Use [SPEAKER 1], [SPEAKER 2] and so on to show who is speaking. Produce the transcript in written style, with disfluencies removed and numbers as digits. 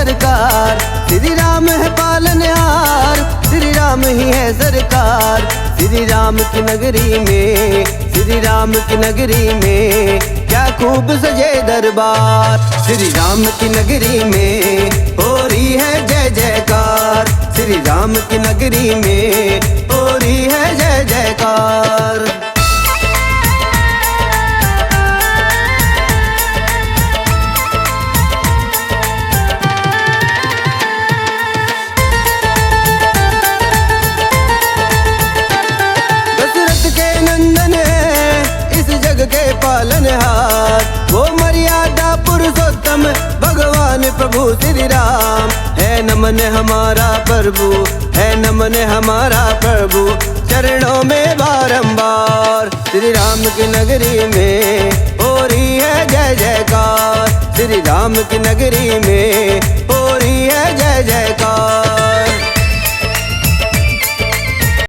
[SPEAKER 1] सरकार। श्री राम है पालनहार, श्री राम ही है सरकार। श्री राम की नगरी में, श्री राम की नगरी में क्या खूब सजे दरबार। श्री राम की नगरी में हो रही है जय जयकार। श्री राम की नगरी में हो रही है जय जयकार। के पालनहार वो मर्यादा पुरुषोत्तम भगवान प्रभु श्री राम है। नमन हमारा प्रभु है, नमन हमारा प्रभु चरणों में बारंबार। श्री राम की नगरी में हो रही है जय जयकार। श्री राम की नगरी में